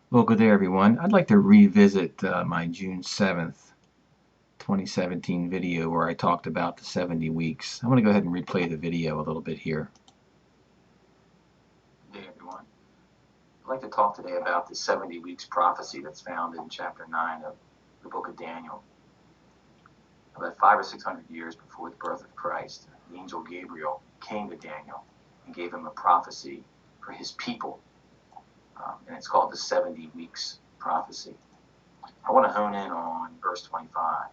Well, good day, everyone. I'd like to revisit my June 7th, 2017 video where I talked about the 70 weeks. I'm going to go ahead and replay the video a little bit here. Good day, everyone. I'd like to talk today about the 70 weeks prophecy that's found in chapter 9 of the book of Daniel. About 500 or 600 years before the birth of Christ, the angel Gabriel came to Daniel and gave him a prophecy for his people. And it's called the 70 weeks prophecy. I want to hone in on verse 25.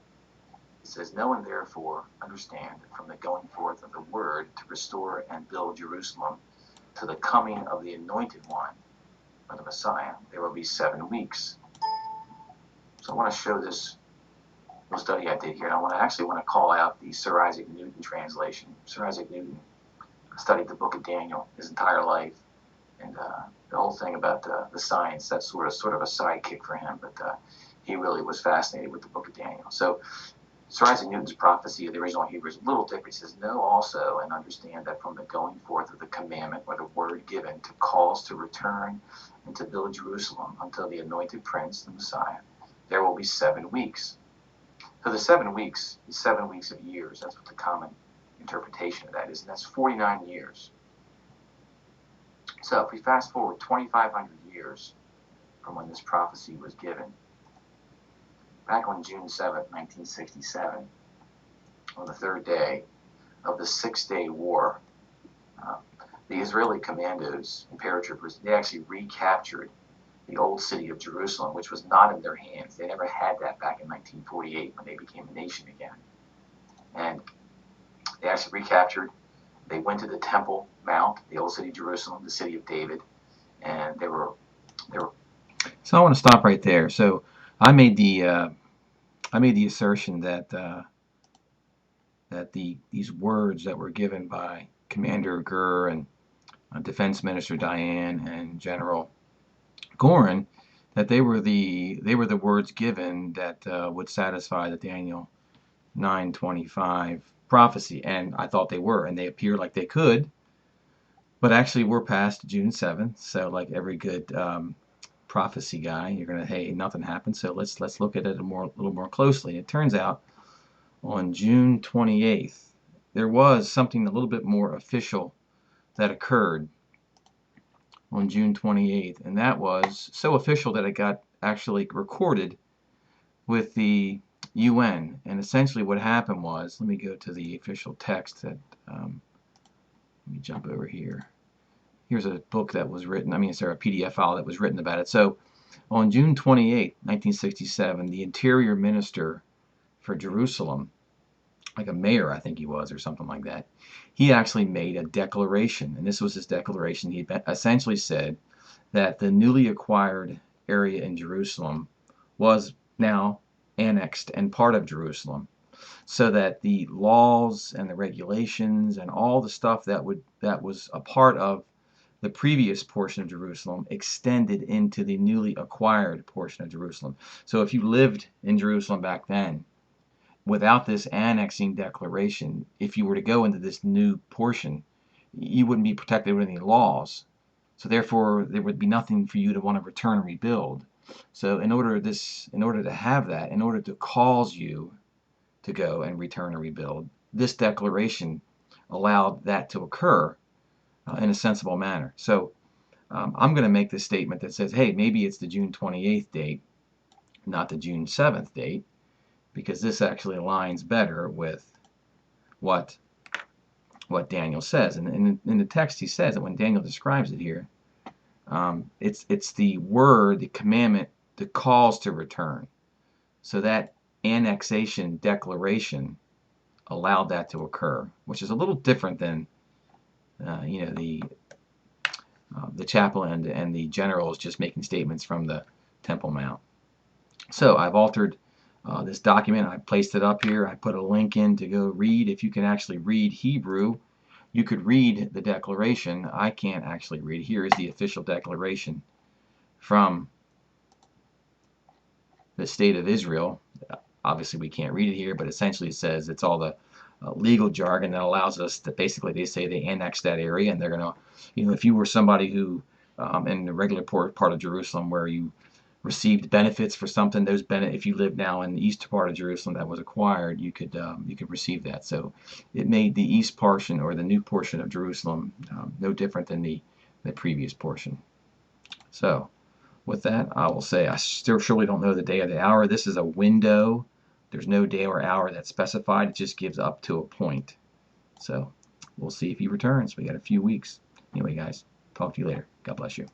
It says, "No one therefore understand from the going forth of the word to restore and build Jerusalem to the coming of the anointed one, or the Messiah, there will be 7 weeks." So I want to show this little study I did here. And I actually want to call out the Sir Isaac Newton translation. Sir Isaac Newton studied the book of Daniel his entire life. And the whole thing about the science, that's sort of a sidekick for him. But he really was fascinated with the book of Daniel. So Sir Isaac Newton's prophecy of the original Hebrew is a little different. He says, "Know also and understand that from the going forth of the commandment or the word given to cause to return and to build Jerusalem until the anointed prince, the Messiah, there will be 7 weeks." So the 7 weeks is 7 weeks of years. That's what the common interpretation of that is. And that's 49 years. So if we fast forward 2,500 years from when this prophecy was given, back on June 7th, 1967, on the 3rd day of the 6-day war, the Israeli commandos and paratroopers, they actually recaptured the old city of Jerusalem, which was not in their hands. They never had that back in 1948 when they became a nation again. And they actually recaptured. They went to the Temple Mount, the old city of Jerusalem, the city of David, and they were. So I want to stop right there. So I made the assertion that these words that were given by Commander Gurr and Defense Minister Diane and General Gorin, that they were the words given that would satisfy the Daniel 9:25 prophecy, and I thought they were, and they appear like they could, but actually we're past June 7th. So like every good prophecy guy, you're gonna, hey, nothing happened. So let's look at it a little more closely. It turns out on June 28th there was something a little bit more official that occurred on June 28th, and that was so official that it got actually recorded with the UN. And essentially what happened was, let me go to the official text that, let me jump over here. Here's a book that was written, it's a PDF file that was written about it. So on June 28, 1967, the Interior Minister for Jerusalem, like a mayor, I think he was, or something like that, he actually made a declaration. And this was his declaration. He essentially said that the newly acquired area in Jerusalem was now annexed and part of Jerusalem, so that the laws and the regulations and all the stuff that was a part of the previous portion of Jerusalem extended into the newly acquired portion of Jerusalem. So if you lived in Jerusalem back then, without this annexing declaration, if you were to go into this new portion, you wouldn't be protected with any laws. So therefore, there would be nothing for you to want to return and rebuild. So in order to have that, in order to cause you to go and return and rebuild, this declaration allowed that to occur in a sensible manner. So I'm going to make this statement that says, hey, maybe it's the June 28th date, not the June 7th date, because this actually aligns better with what Daniel says. And in the text, he says that when Daniel describes it here, it's the word, the commandment, the calls to return. So that annexation declaration allowed that to occur, which is a little different than the chaplain and the generals just making statements from the Temple Mount. So I've altered this document. I placed it up here. I put a link in to go read. If you can actually read Hebrew, you could read the declaration. I can't actually read. Here is the official declaration from the state of Israel. Obviously, we can't read it here, but essentially it says it's all the legal jargon that allows us to, basically, they say they annexed that area, and they're going to, if you were somebody who in the regular part of Jerusalem where you received benefits for something. If you live now in the east part of Jerusalem that was acquired, you could receive that. So it made the east portion, or the new portion of Jerusalem, no different than the previous portion. So with that, I will say I still surely don't know the day or the hour. This is a window. There's no day or hour that's specified. It just gives up to a point. So we'll see if he returns. We got a few weeks. Anyway, guys, talk to you later. God bless you.